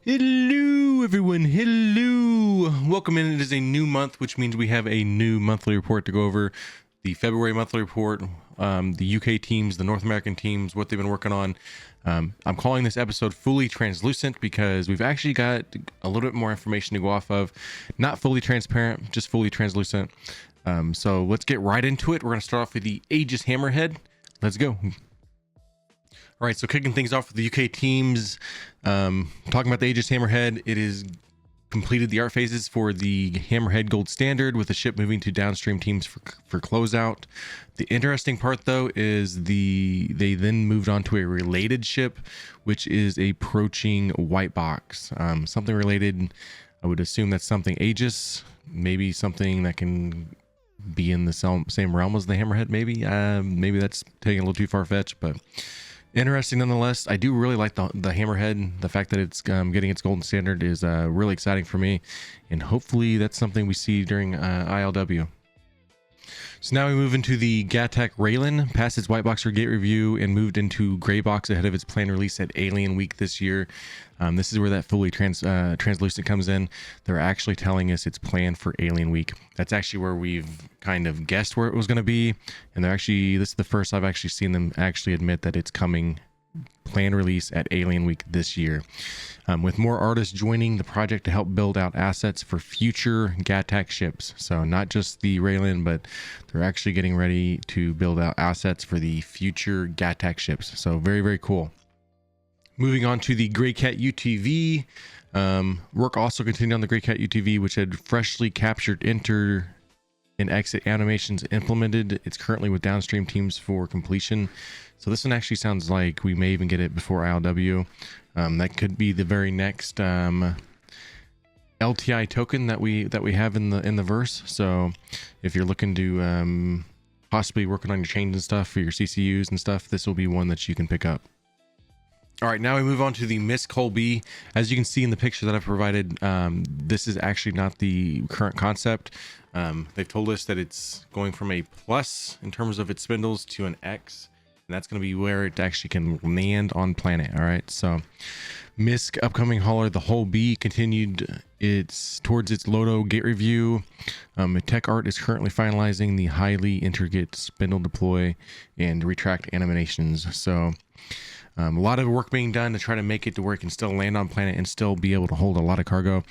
Hello, everyone. Hello. Welcome in. It is a new month, which means we have a new monthly report to go over. The February monthly report, the UK teams, the North American teams, what they've been working on. I'm calling this episode fully translucent because we've actually got a little bit more information to go off of. Not fully transparent, just fully translucent. So let's get right into it. We're going to start off with the Aegis Hammerhead. Let's go. All right, so kicking things off with the UK teams, talking about the Aegis Hammerhead, it is completed the art phases for the Hammerhead Gold Standard with the ship moving to downstream teams for closeout. The interesting part, though, is they then moved on to a related ship, which is approaching White Box. Something related, I would assume that's something Aegis, maybe something that can be in the same realm as the Hammerhead, maybe. Maybe that's taking a little too far-fetched, but interesting nonetheless. I do really like the Hammerhead. The fact that it's getting its golden standard is really exciting for me, and hopefully that's something we see during ILW. So now we move into the Gattac Railen, passed its white box for gate review and moved into gray box ahead of its planned release at Alien Week this year. This is where that fully translucent comes in. They're actually telling us it's planned for Alien Week. That's actually where we've kind of guessed where it was going to be, and this is the first I've actually seen them actually admit that it's coming planned release at Alien Week this year. With more artists joining the project to help build out assets for future Gattac ships. So not just the Railen, but they're actually getting ready to build out assets for the future Gattac ships. So very, very cool. Moving on to the Grey Cat UTV. Work also continued on the Grey Cat UTV, which had freshly captured enter and exit animations implemented. It's currently with downstream teams for completion. So this one actually sounds like we may even get it before ILW. That could be the very next LTI token that we have in the verse. So if you're looking to possibly working on your chains and stuff for your CCUs and stuff, this will be one that you can pick up. All right, now we move on to the Miss Colby. As you can see in the picture that I provided, this is actually not the current concept. They've told us that it's going from a plus in terms of its spindles to an X, and that's going to be where it actually can land on planet. All right, so Misk upcoming hauler, the Whole B, continued towards its Loto gate review. Tech art is currently finalizing the highly intricate spindle deploy and retract animations. So a lot of work being done to try to make it to where it can still land on planet and still be able to hold a lot of cargo.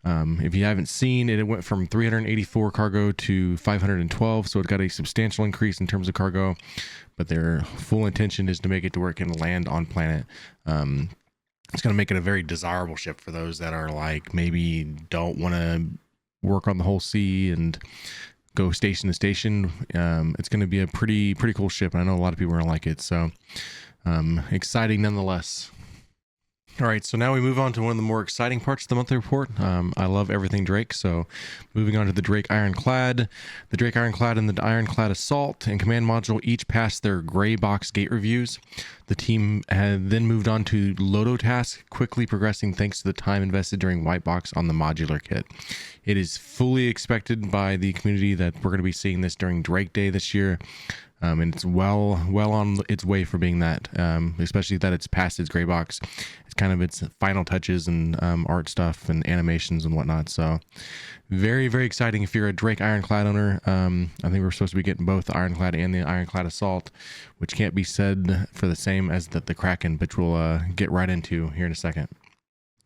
If you haven't seen it, it went from 384 cargo to 512, so it got a substantial increase in terms of cargo, but their full intention is to make it to where it can land on planet. It's going to make it a very desirable ship for those that are like maybe don't want to work on the whole sea and go station to station. It's going to be a pretty cool ship, and I know a lot of people are going to like it, so exciting nonetheless. All right, so now we move on to one of the more exciting parts of the monthly report. I love everything Drake, so moving on to the Drake Ironclad. The Drake Ironclad and the Ironclad Assault and Command Module each passed their gray box gate reviews. The team had then moved on to Loto task, quickly progressing thanks to the time invested during white box on the modular kit. It is fully expected by the community that we're going to be seeing this during Drake Day this year. And it's well on its way for being that, especially that it's past its gray box. It's kind of its final touches and art stuff and animations and whatnot. So very, very exciting if you're a Drake Ironclad owner. I think we're supposed to be getting both the Ironclad and the Ironclad Assault, which can't be said for the same as the Kraken, which we'll get right into here in a second.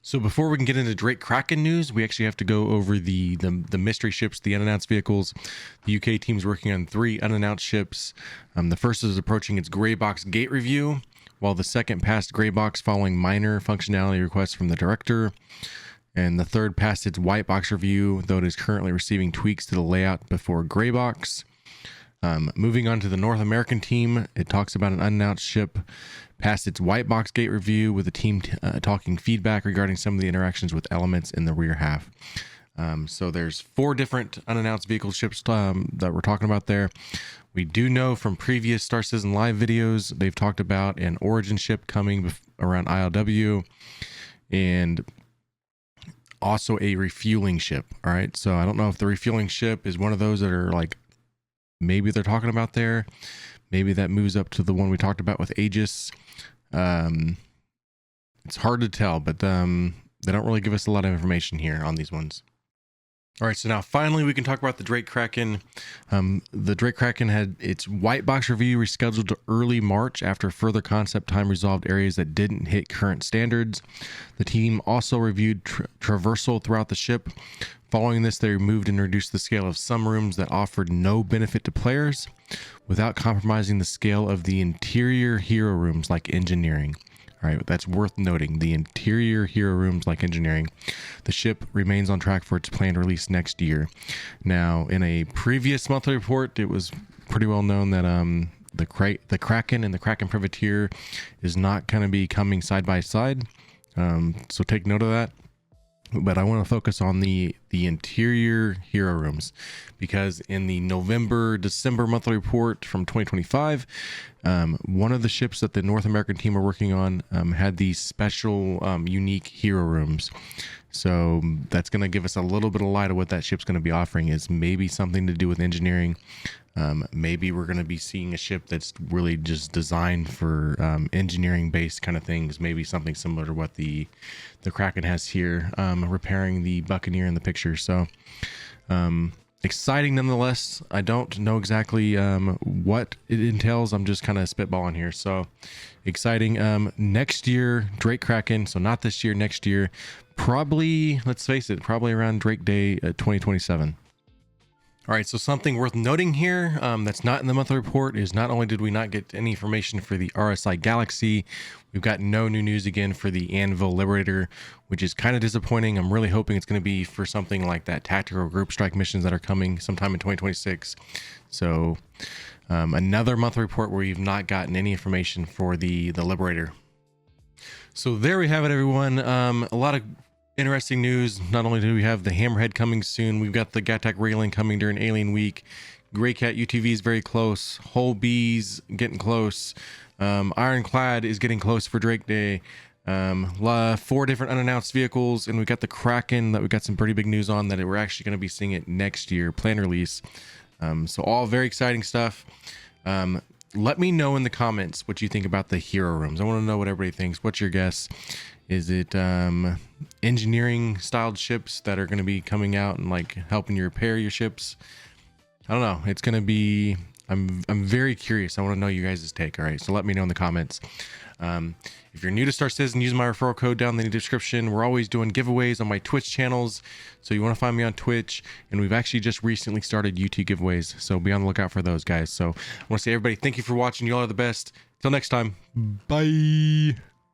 So before we can get into Drake Kraken news, we actually have to go over the mystery ships, the unannounced vehicles. The UK team's working on 3 unannounced ships. The first is approaching its gray box gate review, while the second passed gray box following minor functionality requests from the director. And the third passed its white box review, though it is currently receiving tweaks to the layout before gray box. Moving on to the North American team, it talks about an unannounced ship passed its white box gate review with the team talking feedback regarding some of the interactions with elements in the rear half. So there's 4 different unannounced vehicle ships that we're talking about there. We do know from previous Star Citizen Live videos, they've talked about an origin ship coming around ILW and also a refueling ship. All right, so I don't know if the refueling ship is one of those that are like maybe they're talking about there. Maybe that moves up to the one we talked about with Aegis. It's hard to tell, but they don't really give us a lot of information here on these ones. All right, so now finally we can talk about the Drake Kraken. The Drake Kraken had its white box review rescheduled to early March after further concept time resolved areas that didn't hit current standards. The team also reviewed traversal throughout the ship. Following this, they removed and reduced the scale of some rooms that offered no benefit to players without compromising the scale of the interior hero rooms like engineering. All right, that's worth noting. The interior hero rooms like engineering. The ship remains on track for its planned release next year. Now, in a previous monthly report, it was pretty well known that the Kraken and the Kraken Privateer is not going to be coming side by side. So take note of that. But I want to focus on the interior hero rooms, because in the December monthly report from 2025, one of the ships that the North American team are working on had these special unique hero rooms. So that's going to give us a little bit of light of what that ship's going to be offering. Is maybe something to do with engineering. Maybe we're going to be seeing a ship that's really just designed for engineering based kind of things. Maybe something similar to what the Kraken has here, repairing the Buccaneer in the picture. So exciting nonetheless. I don't know exactly what it entails. I'm just kind of spitballing here. So exciting. Next year, Drake Kraken. So not this year, next year. Probably, let's face it, probably around Drake Day 2027. All right, so something worth noting here that's not in the monthly report is not only did we not get any information for the RSI Galaxy, we've got no new news again for the Anvil Liberator, which is kind of disappointing. I'm really hoping it's going to be for something like that tactical group strike missions that are coming sometime in 2026. So another monthly report where you've not gotten any information for the Liberator. So there we have it, everyone. A lot of interesting news. Not only do we have the Hammerhead coming soon, we've got the Gattac Railen coming during Alien Week. Greycat UTV is very close. Hull B's getting close. Ironclad is getting close for Drake Day. 4 different unannounced vehicles, and we got the Kraken that we got some pretty big news on that we're actually going to be seeing it next year, planned release. So all very exciting stuff. Let me know in the comments what you think about the hero rooms. I want to know what everybody thinks. What's your guess? Is it engineering styled ships that are going to be coming out and like helping you repair your ships? I don't know. It's going to be, I'm very curious. I want to know you guys' take. All right, so let me know in the comments. If you're new to Star Citizen, use my referral code down in the description. We're always doing giveaways on my Twitch channels, so you want to find me on Twitch, and we've actually just recently started YouTube giveaways, so be on the lookout for those, guys. So I want to say, everybody, thank you for watching. You all are the best. Till next time, bye.